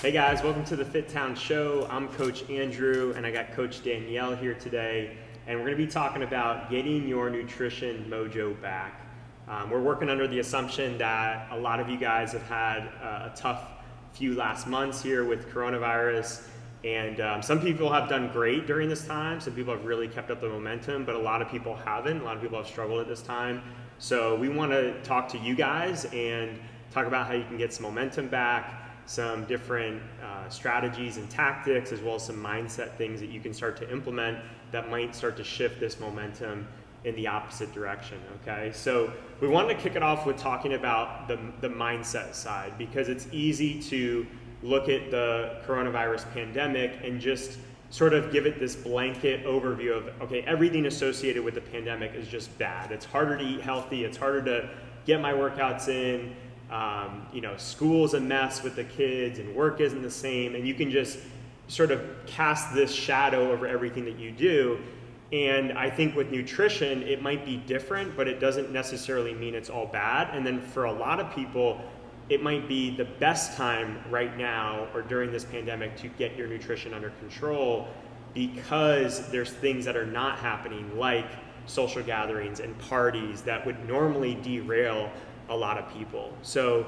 Hey guys, welcome to the FitTown show. I'm Coach Andrew and I got Coach Danielle here today, and we're going to be talking about getting your nutrition mojo back. We're working under the assumption that a lot of you guys have had a tough few last months here with coronavirus, and some people have done great during this time. Some people have really kept up the momentum, but a lot of people haven't. A lot of people have struggled at this time. So we want to talk to you guys and talk about how you can get some momentum back, some different strategies and tactics, as well as some mindset things that you can start to implement that might start to shift this momentum in the opposite direction, okay? So we wanted to kick it off with talking about the mindset side, because it's easy to look at the coronavirus pandemic and just sort of give it this blanket overview of, okay, everything associated with the pandemic is just bad. It's harder to eat healthy, it's harder to get my workouts in, school's a mess with the kids and work isn't the same, and you can just sort of cast this shadow over everything that you do. And I think with nutrition, it might be different, but it doesn't necessarily mean it's all bad. And then for a lot of people, it might be the best time right now or during this pandemic to get your nutrition under control, because there's things that are not happening, like social gatherings and parties that would normally derail a lot of people. So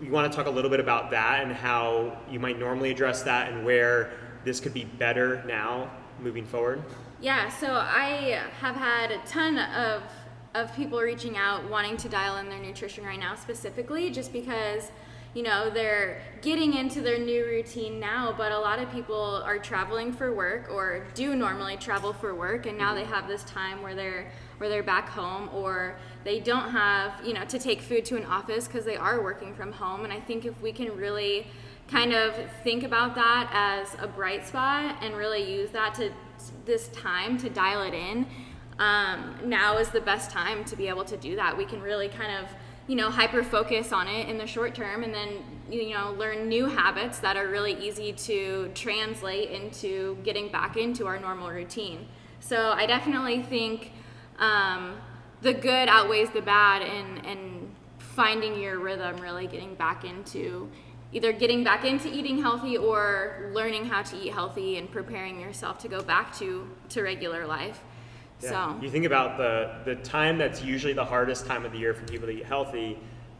we want to talk a little bit about that and how you might normally address that and where this could be better now moving forward. Yeah, so I have had a ton of people reaching out wanting to dial in their nutrition right now, specifically just because, they're getting into their new routine now, but a lot of people are traveling for work or do normally travel for work, and now they have this time where they're back home, or they don't have, to take food to an office because they are working from home. And I think if we can really kind of think about that as a bright spot and really use that to this time to dial it in, now is the best time to be able to do that. We can really kind of, hyper focus on it in the short term, and then, learn new habits that are really easy to translate into getting back into our normal routine. So I definitely think the good outweighs the bad in finding your rhythm, really getting back into eating healthy or learning how to eat healthy and preparing yourself to go back to regular life. Yeah. So you think about the time that's usually the hardest time of the year for people to eat healthy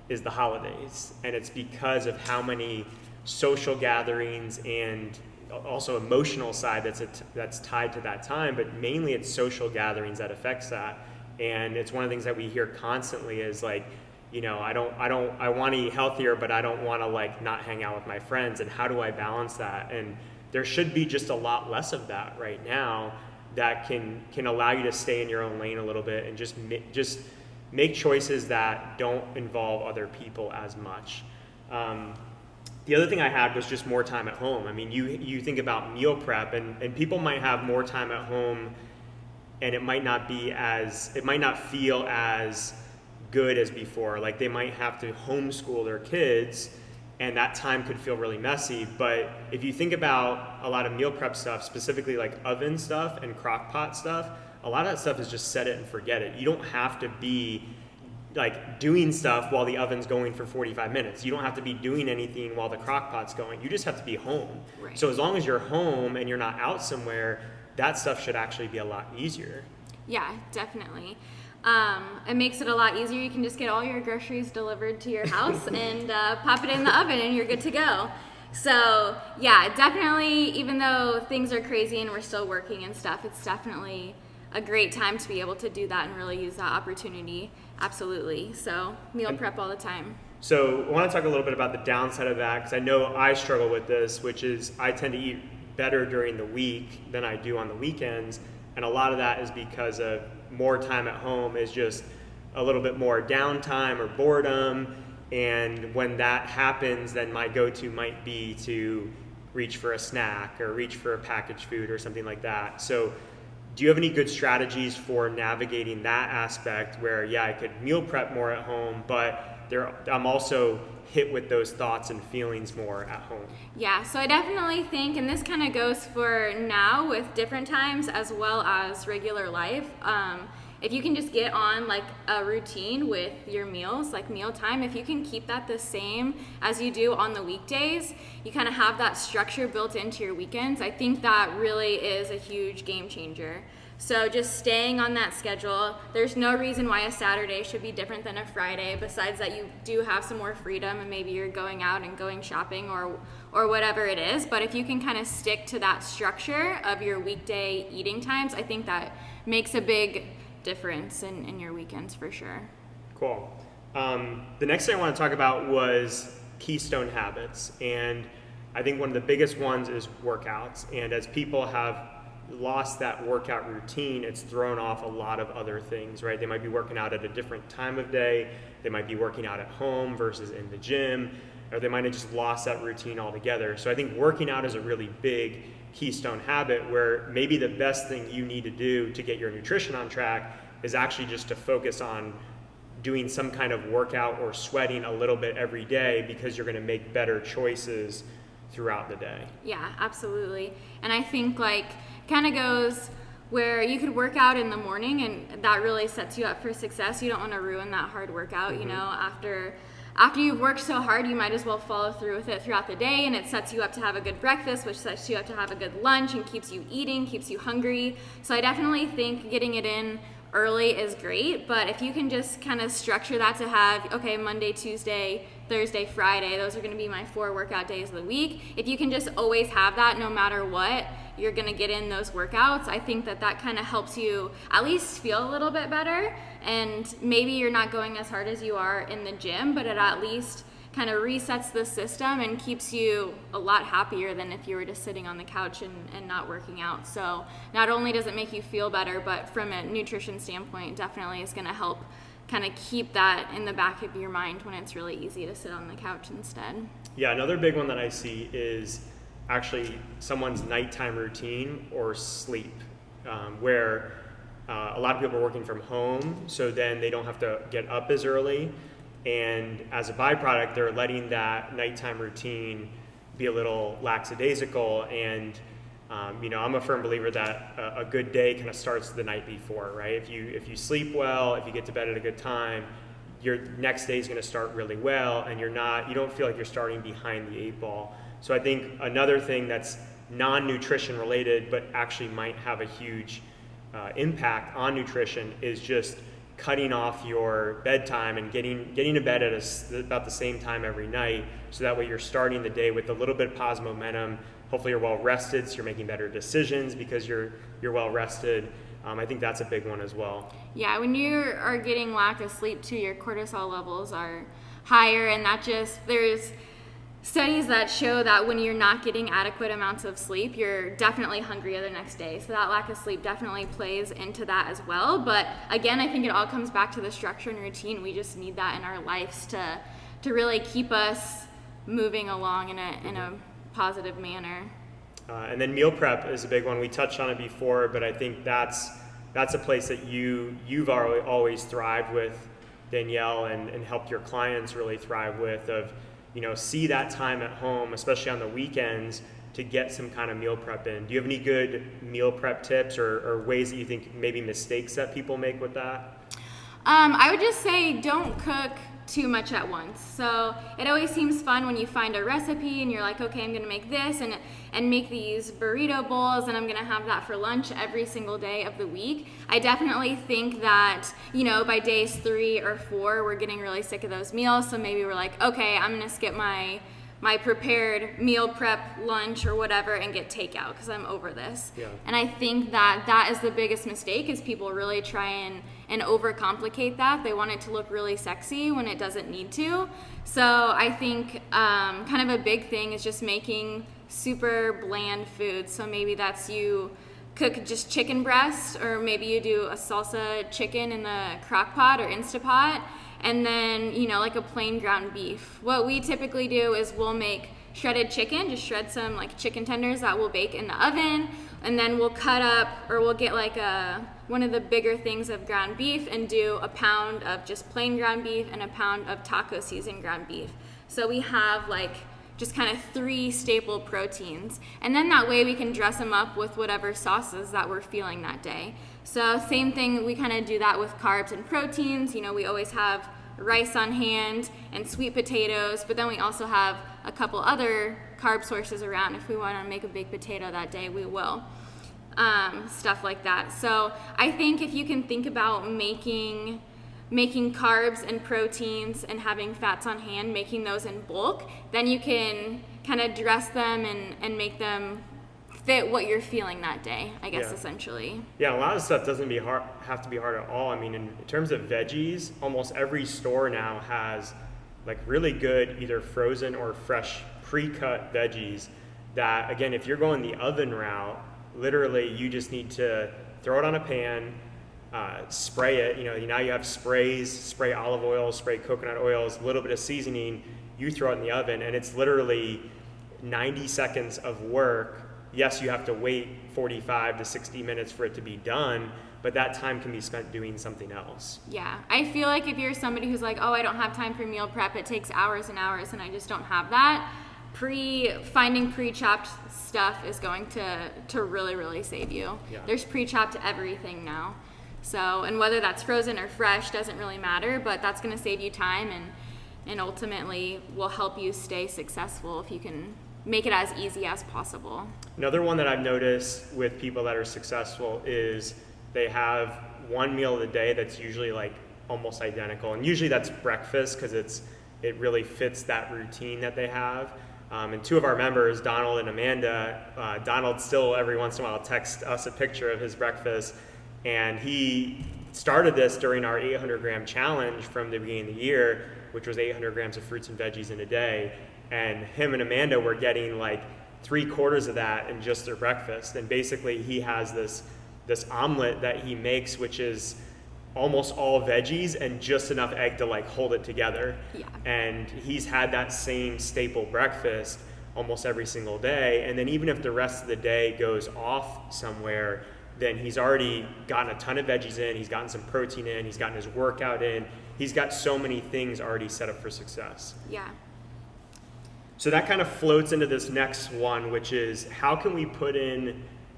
is the holidays. And it's because of how many social gatherings and also emotional side that's tied to that time, but mainly it's social gatherings that affects that. And it's one of the things that we hear constantly is like, I want to eat healthier, but I don't want to not hang out with my friends. And how do I balance that? And there should be just a lot less of that right now that can allow you to stay in your own lane a little bit and just make choices that don't involve other people as much. The other thing I had was just more time at home. I mean, you think about meal prep, and people might have more time at home, and it might not feel as good as before. Like they might have to homeschool their kids, and that time could feel really messy. But if you think about a lot of meal prep stuff, specifically like oven stuff and crock pot stuff, a lot of that stuff is just set it and forget it. You don't have to be doing stuff while the oven's going for 45 minutes. You don't have to be doing anything while the crock pot's going. You just have to be home. Right. So as long as you're home and you're not out somewhere, that stuff should actually be a lot easier. yeah, definitely. It makes it a lot easier. You can just get all your groceries delivered to your house and pop it in the oven and you're good to go. So yeah, definitely, even though things are crazy and we're still working and stuff, it's definitely a great time to be able to do that and really use that opportunity. Absolutely. So meal prep all the time. So I want to talk a little bit about the downside of that, because I know I struggle with this, which is I tend to eat better during the week than I do on the weekends. And a lot of that is because of more time at home is just a little bit more downtime or boredom. And when that happens, then my go-to might be to reach for a snack or reach for a packaged food or something like that. So do you have any good strategies for navigating that aspect where, yeah, I could meal prep more at home, but I'm also hit with those thoughts and feelings more at home? Yeah, so I definitely think, and this kind of goes for now with different times as well as regular life, if you can just get on like a routine with your meals, like mealtime, if you can keep that the same as you do on the weekdays, you kind of have that structure built into your weekends. I think that really is a huge game changer. So just staying on that schedule. There's no reason why a Saturday should be different than a Friday, besides that you do have some more freedom and maybe you're going out and going shopping or whatever it is. But if you can kind of stick to that structure of your weekday eating times, I think that makes a big difference in your weekends for sure. Cool. The next thing I want to talk about was Keystone Habits. And I think one of the biggest ones is workouts. And as people have lost that workout routine, it's thrown off a lot of other things, right? They might be working out at a different time of day. They might be working out at home versus in the gym, or they might have just lost that routine altogether. So I think working out is a really big keystone habit where maybe the best thing you need to do to get your nutrition on track is actually just to focus on doing some kind of workout or sweating a little bit every day, because you're going to make better choices throughout the day. Yeah, absolutely. And I think like kind of goes where you could work out in the morning and that really sets you up for success. You don't want to ruin that hard workout, you know, after you've worked so hard, you might as well follow through with it throughout the day, and it sets you up to have a good breakfast, which sets you up to have a good lunch and keeps you eating, keeps you hungry. So I definitely think getting it in early is great, but if you can just kind of structure that to have, okay, Monday, Tuesday, Thursday, Friday, those are going to be my 4 workout days of the week. If you can just always have that, no matter what, you're going to get in those workouts. I think that kind of helps you at least feel a little bit better, and maybe you're not going as hard as you are in the gym, but it at least kind of resets the system and keeps you a lot happier than if you were just sitting on the couch and not working out. So not only does it make you feel better, but from a nutrition standpoint, definitely is going to help kind of keep that in the back of your mind when it's really easy to sit on the couch instead. Yeah, another big one that I see is actually someone's nighttime routine or sleep, where a lot of people are working from home, so then they don't have to get up as early. And as a byproduct, they're letting that nighttime routine be a little lackadaisical. And I'm a firm believer that a good day kind of starts the night before, right? If you sleep well, if you get to bed at a good time, your next day is going to start really well, and you don't feel like you're starting behind the 8 ball. So I think another thing that's non-nutrition related, but actually might have a huge impact on nutrition, is just cutting off your bedtime and getting to bed at about the same time every night, so that way you're starting the day with a little bit of positive momentum. Hopefully you're well rested, so you're making better decisions because you're well rested. I think that's a big one as well. Yeah, when you are getting lack of sleep too, your cortisol levels are higher, and there's studies that show that when you're not getting adequate amounts of sleep, you're definitely hungrier the next day. So that lack of sleep definitely plays into that as well. But again, I think it all comes back to the structure and routine. We just need that in our lives to really keep us moving along in a positive manner. And then meal prep is a big one. We touched on it before, but I think that's a place that you've always thrived with, Danielle, and helped your clients really thrive with, see that time at home, especially on the weekends, to get some kind of meal prep in. Do you have any good meal prep tips or ways that you think maybe mistakes that people make with that? I would just say don't cook too much at once. So it always seems fun when you find a recipe and you're like, okay, I'm gonna make this and make these burrito bowls, and I'm gonna have that for lunch every single day of the week. I definitely think that, by days 3 or 4, we're getting really sick of those meals. So maybe we're like, okay, I'm gonna skip my prepared meal prep lunch or whatever and get takeout because I'm over this. Yeah. And I think that is the biggest mistake, is people really try and overcomplicate that. They want it to look really sexy when it doesn't need to. So I think kind of a big thing is just making super bland food. So maybe that's you cook just chicken breast, or maybe you do a salsa chicken in the crock pot or Instapot, and then, like a plain ground beef. What we typically do is we'll make shredded chicken, just shred some like chicken tenders that we'll bake in the oven, and then we'll cut up, or we'll get like one of the bigger things of ground beef and do a pound of just plain ground beef and a pound of taco seasoned ground beef. So we have like just kind of 3 staple proteins. And then that way we can dress them up with whatever sauces that we're feeling that day. So same thing, we kind of do that with carbs and proteins. You know, we always have rice on hand and sweet potatoes, but then we also have a couple other carb sources around. If we want to make a baked potato that day, we will. Stuff like that. So I think if you can think about making carbs and proteins and having fats on hand, making those in bulk, then you can kind of dress them and make them fit what you're feeling that day, I guess, essentially. Yeah, a lot of stuff doesn't have to be hard at all. I mean, in terms of veggies, almost every store now has like really good either frozen or fresh pre-cut veggies that, again, if you're going the oven route, literally you just need to throw it on a pan, spray it. You know, now you have sprays, spray olive oil, spray coconut oils, a little bit of seasoning, you throw it in the oven, and it's literally 90 seconds of work. Yes, you have to wait 45 to 60 minutes for it to be done, but that time can be spent doing something else. Yeah, I feel like if you're somebody who's like, oh, I don't have time for meal prep, it takes hours and hours, and I just don't have that, finding pre-chopped stuff is going to really, really save you. Yeah. There's pre-chopped everything now. So, and whether that's frozen or fresh doesn't really matter, but that's going to save you time and ultimately will help you stay successful if you can make it as easy as possible. Another one that I've noticed with people that are successful is they have one meal of the day that's usually like almost identical, and usually that's breakfast because it really fits that routine that they have. And two of our members, Donald and Amanda, Donald still every once in a while texts us a picture of his breakfast, and he started this during our 800 gram challenge from the beginning of the year, which was 800 grams of fruits and veggies in a day. And him and Amanda were getting like 3/4 of that in just their breakfast. And basically he has this omelet that he makes, which is almost all veggies and just enough egg to like hold it together. Yeah. And he's had that same staple breakfast almost every single day. And then even if the rest of the day goes off somewhere, then he's already gotten a ton of veggies in, he's gotten some protein in, he's gotten his workout in, he's got so many things already set up for success. Yeah. So that kind of floats into this next one, which is how can we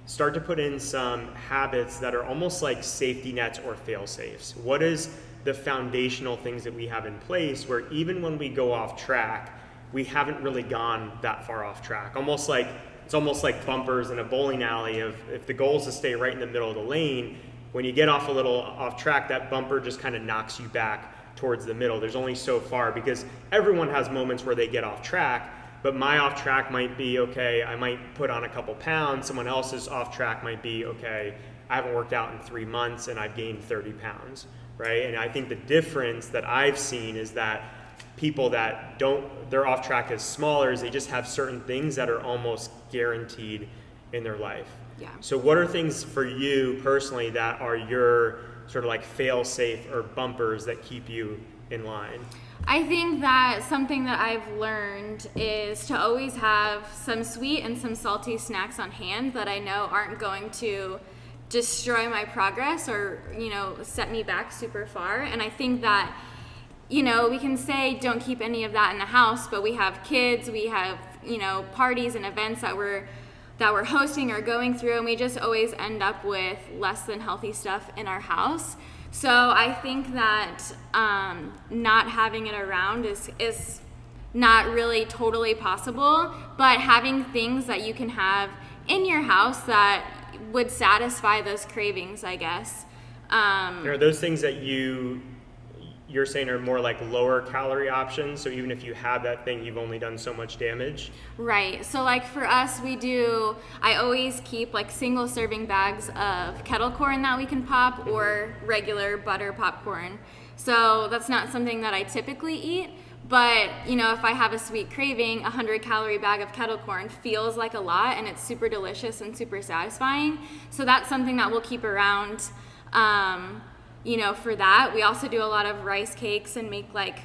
start to put in some habits that are almost like safety nets or fail safes? What is the foundational things that we have in place where even when we go off track, we haven't really gone that far off track? It's almost like bumpers in a bowling alley. If the goal is to stay right in the middle of the lane, when you get off a little off track, that bumper just kind of knocks you back towards the middle. There's only so far because everyone has moments where they get off track, but my off track might be, okay, I might put on a couple pounds. Someone else's off track might be, okay, I haven't worked out in 3 months and I've gained 30 pounds, right? And I think the difference that I've seen is that people that their off track is smaller, is they just have certain things that are almost guaranteed in their life. Yeah. So what are things for you personally that are your sort of like fail safe or bumpers that keep you in line? I think that something that I've learned is to always have some sweet and some salty snacks on hand that I know aren't going to destroy my progress or, set me back super far. And I think that, we can say don't keep any of that in the house, but we have kids, we have, parties and events that we're hosting or going through, and we just always end up with less than healthy stuff in our house. So I think that not having it around is not really totally possible, but having things that you can have in your house that would satisfy those cravings, I guess. Are those things that you're saying are more like lower calorie options, so even if you have that thing, you've only done so much damage? Right. So like for us, I always keep like single serving bags of kettle corn that we can pop or regular butter popcorn. So that's not something that I typically eat, but if I have a sweet craving, 100 calorie bag of kettle corn feels like a lot, and it's super delicious and super satisfying. So that's something that we'll keep around. For that. We also do a lot of rice cakes and make like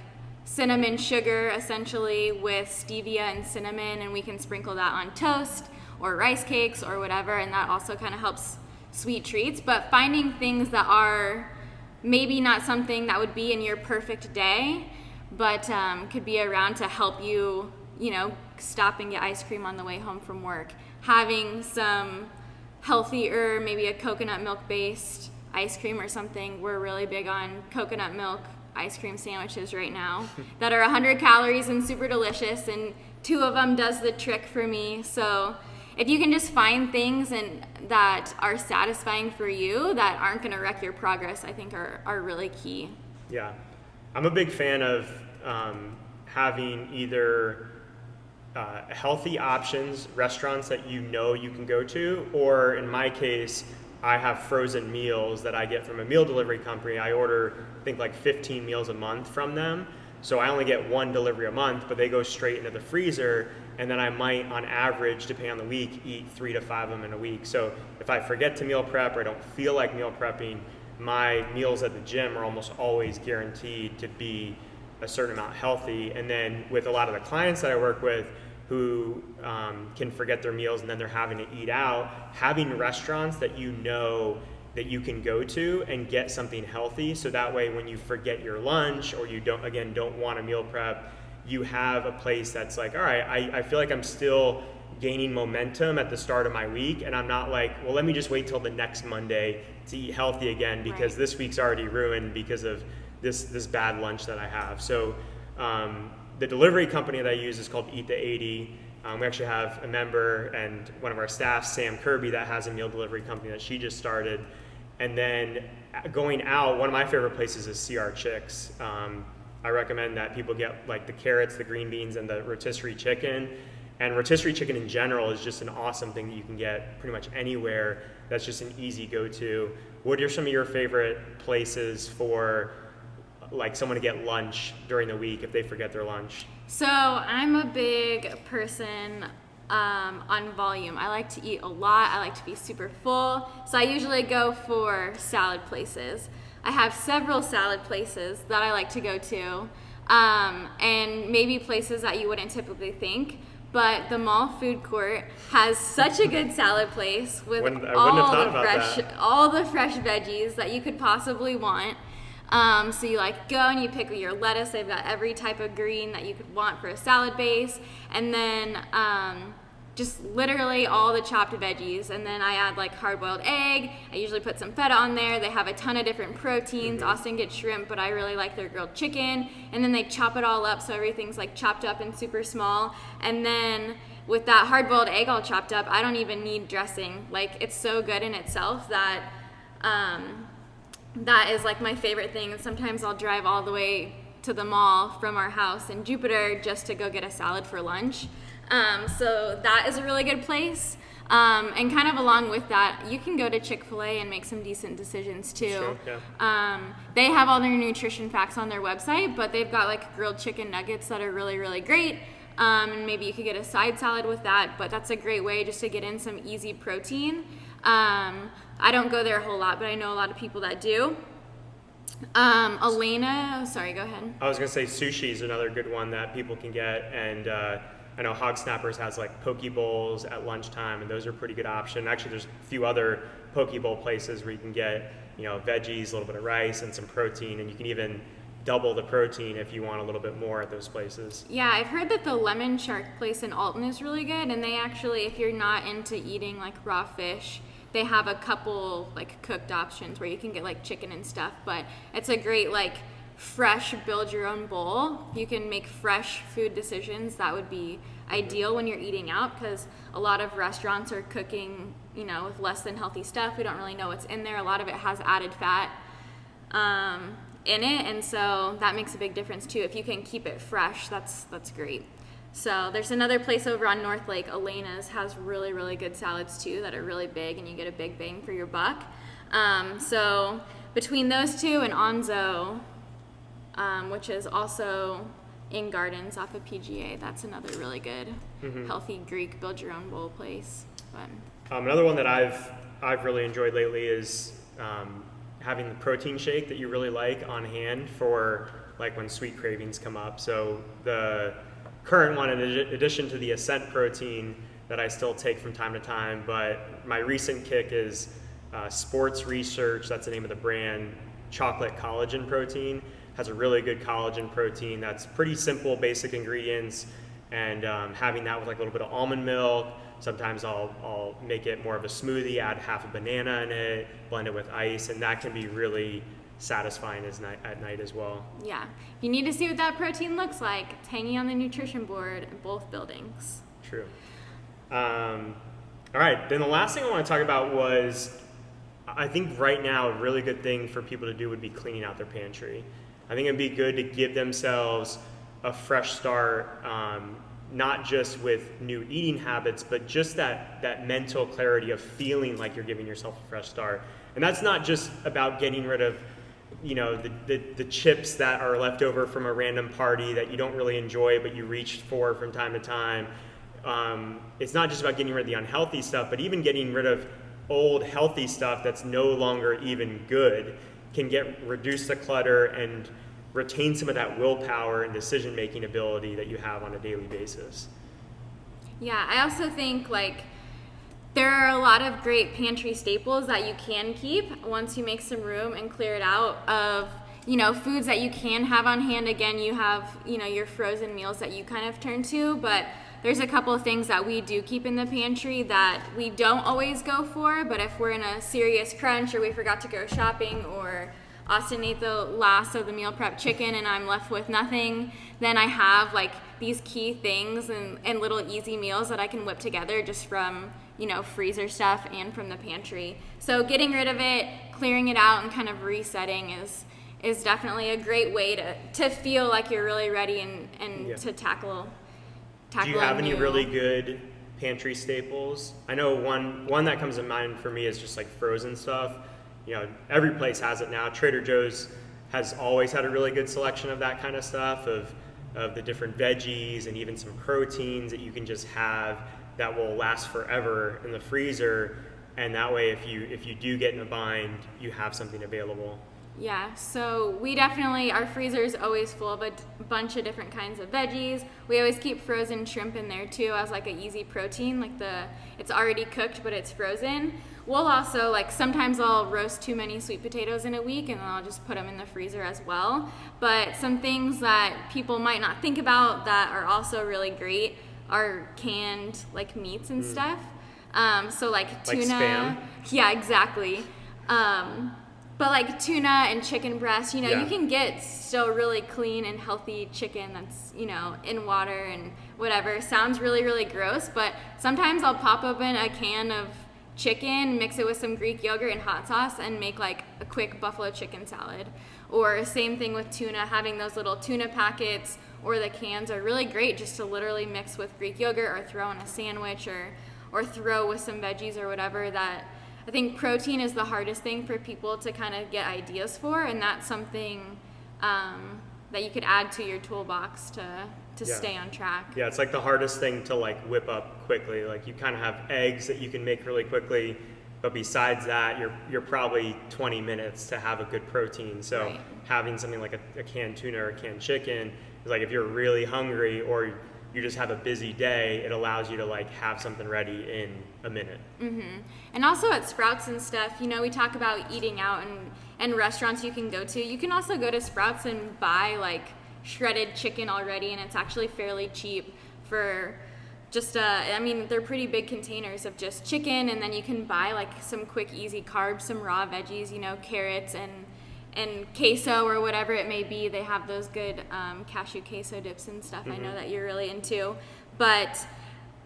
cinnamon sugar essentially with stevia and cinnamon, and we can sprinkle that on toast or rice cakes or whatever, and that also kind of helps sweet treats. But finding things that are maybe not something that would be in your perfect day, but could be around to help you, stop and get ice cream on the way home from work. Having some healthier, maybe a coconut milk based ice cream or something, we're really big on coconut milk ice cream sandwiches right now that are 100 calories and super delicious, and 2 of them does the trick for me. So if you can just find things that are satisfying for you that aren't going to wreck your progress, I think are really key. Yeah, I'm a big fan of having either healthy options, restaurants that you know you can go to, or in my case, I have frozen meals that I get from a meal delivery company. I order, I think, like 15 meals a month from them. So I only get 1 delivery a month, but they go straight into the freezer, and then I might, on average, depending on the week, eat 3 to 5 of them in a week. So if I forget to meal prep or I don't feel like meal prepping, my meals at the gym are almost always guaranteed to be a certain amount healthy. And then with a lot of the clients that I work with who can forget their meals and then they're having to eat out, having restaurants that you know that you can go to and get something healthy, so that way when you forget your lunch or you don't want to meal prep, you have a place that's like, all right, I feel like I'm still gaining momentum at the start of my week, and I'm not like, well, let me just wait till the next Monday to eat healthy again because Right. this week's already ruined because of this bad lunch that I have. So the delivery company that I use is called Eat the 80. We actually have a member and one of our staff, Sam Kirby, that has a meal delivery company that she just started. And then going out, one of my favorite places is CR Chicks. I recommend that people get like the carrots, the green beans, and the rotisserie chicken. And rotisserie chicken in general is just an awesome thing that you can get pretty much anywhere. That's just an easy go-to. What are some of your favorite places for like someone to get lunch during the week if they forget their lunch? So I'm a big person on volume. I like to eat a lot. I like to be super full. So I usually go for salad places. I have several salad places that I like to go to, and maybe places that you wouldn't typically think. But the mall food court has such a good salad place with all the fresh veggies that you could possibly want. So you like go and you pick your lettuce. They've got every type of green that you could want for a salad base, and then just literally all the chopped veggies. And then I add like hard-boiled egg. I usually put some feta on there. They have a ton of different proteins. Austin gets shrimp, but I really like their grilled chicken. And then they chop it all up so everything's like chopped up and super small. And then with that hard-boiled egg all chopped up, I don't even need dressing. Like, it's so good in itself that that is like my favorite thing. And sometimes I'll drive all the way to the mall from our house in Jupiter just to go get a salad for lunch. So that is a really good place. And kind of along with that, you can go to Chick-fil-A and make some decent decisions too. Sure, yeah. They have all their nutrition facts on their website, but they've got like grilled chicken nuggets that are really, really great. And maybe you could get a side salad with that, but that's a great way just to get in some easy protein. I don't go there a whole lot, but I know a lot of people that do. Sorry, go ahead. I was gonna say Sushi is another good one that people can get, and I know Hog Snappers has like poke bowls at lunchtime, and those are a pretty good option. Actually, there's a few other poke bowl places where you can get, veggies, a little bit of rice, and some protein, and you can even double the protein if you want a little bit more at those places. Yeah, I've heard that the Lemon Shark place in Alton is really good, and they actually, if you're not into eating like raw fish, they have a couple like cooked options where you can get like chicken and stuff, but it's a great like fresh build your own bowl. You can make fresh food decisions. That would be ideal when you're eating out, because a lot of restaurants are cooking, with less than healthy stuff. We don't really know what's in there. A lot of it has added fat in it, and so that makes a big difference too. If you can keep it fresh, that's great. So there's another place over on North Lake, Elena's, has really, really good salads too that are really big, and you get a big bang for your buck. So between those two and Onzo, which is also in Gardens off of PGA, that's another really good, healthy Greek build your own bowl place. But another one that I've really enjoyed lately is having the protein shake that you really like on hand for like when sweet cravings come up. So the current one, in addition to the Ascent protein that I still take from time to time, but my recent kick is Sports Research, that's the name of the brand, chocolate collagen protein. Has a really good collagen protein that's pretty simple, basic ingredients, and having that with like a little bit of almond milk. Sometimes I'll make it more of a smoothie, add half a banana in it, blend it with ice, and that can be really satisfying at night as well. Yeah. If you need to see what that protein looks like, it's hanging on the nutrition board in both buildings. True. All right, then the last thing I want to talk about was, I think right now a really good thing for people to do would be cleaning out their pantry. I think it'd be good to give themselves a fresh start, not just with new eating habits, but just that mental clarity of feeling like you're giving yourself a fresh start. And that's not just about getting rid of, the chips that are left over from a random party that you don't really enjoy, but you reach for from time to time. It's not just about getting rid of the unhealthy stuff, but even getting rid of old healthy stuff that's no longer even good can reduce the clutter and retain some of that willpower and decision-making ability that you have on a daily basis. Yeah, I also think there are a lot of great pantry staples that you can keep once you make some room and clear it out of, foods that you can have on hand. Again, you have, your frozen meals that you kind of turn to, but there's a couple of things that we do keep in the pantry that we don't always go for, but if we're in a serious crunch or we forgot to go shopping or Austin ate the last of the meal prep chicken and I'm left with nothing, then I have these key things and little easy meals that I can whip together just from, freezer stuff and from the pantry. So getting rid of it, clearing it out, and kind of resetting is definitely a great way to feel like you're really ready and to tackle Do you have any really good pantry staples? I know one that comes to mind for me is just frozen stuff. Every place has it now. Trader Joe's has always had a really good selection of that kind of stuff, of the different veggies and even some proteins that you can just have that will last forever in the freezer. And that way, if you do get in a bind, you have something available. Yeah, so we definitely, our freezer is always full of a bunch of different kinds of veggies. We always keep frozen shrimp in there too as an easy protein, it's already cooked but it's frozen. We'll also, sometimes I'll roast too many sweet potatoes in a week and then I'll just put them in the freezer as well. But some things that people might not think about that are also really great are canned meats and stuff. So tuna. Spam? Yeah, exactly. But tuna and chicken breast, you can get still really clean and healthy chicken that's, in water and whatever. Sounds really, really gross, but sometimes I'll pop open a can of chicken, mix it with some Greek yogurt and hot sauce, and make a quick buffalo chicken salad. Or same thing with tuna, having those little tuna packets or the cans are really great just to literally mix with Greek yogurt or throw in a sandwich or throw with some veggies or whatever. That I think protein is the hardest thing for people to kind of get ideas for, and that's something that you could add to your toolbox to stay on track. Yeah, it's the hardest thing to whip up quickly. You kind of have eggs that you can make really quickly, but besides that, you're probably 20 minutes to have a good protein. So right. Having something like a canned tuna or a canned chicken is if you're really hungry or you just have a busy day, it allows you to have something ready in a minute. Mm-hmm. And also at Sprouts and stuff, we talk about eating out and restaurants you can go to. You can also go to Sprouts and buy shredded chicken already, and it's actually fairly cheap for just they're pretty big containers of just chicken, and then you can buy some quick easy carbs, some raw veggies, carrots and queso or whatever it may be. They have those good cashew queso dips and stuff. Mm-hmm. I know that you're really into. But,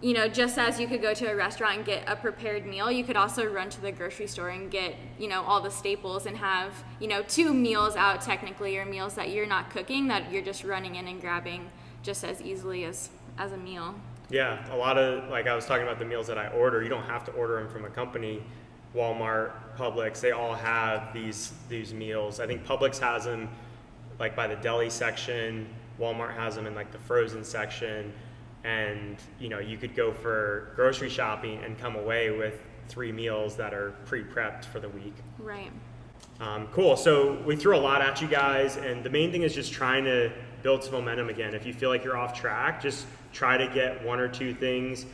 just as you could go to a restaurant and get a prepared meal, you could also run to the grocery store and get, all the staples and have, 2 meals out technically, or meals that you're not cooking that you're just running in and grabbing just as easily as a meal. Yeah, a lot of, I was talking about the meals that I order, you don't have to order them from a company. Walmart, Publix, they all have these meals. I think Publix has them by the deli section. Walmart has them in the frozen section. And you could go for grocery shopping and come away with 3 meals that are pre-prepped for the week. Right. Cool. So we threw a lot at you guys, and the main thing is just trying to build some momentum again. If you feel like you're off track, just try to get 1 or 2 things.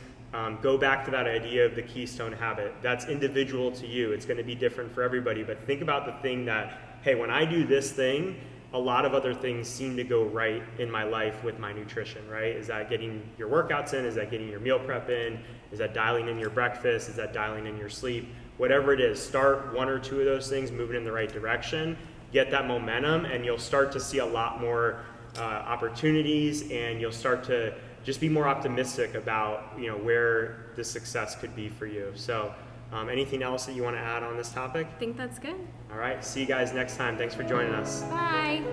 Go back to that idea of the Keystone Habit. That's individual to you. It's going to be different for everybody, but think about the thing that, hey, when I do this thing, a lot of other things seem to go right in my life with my nutrition, right? Is that getting your workouts in? Is that getting your meal prep in? Is that dialing in your breakfast? Is that dialing in your sleep? Whatever it is, start one or two of those things moving in the right direction, get that momentum, and you'll start to see a lot more opportunities, and you'll start to just be more optimistic about, you know, where the success could be for you. So anything else that you want to add on this topic? I think that's good. All right, see you guys next time. Thanks for joining us. Bye.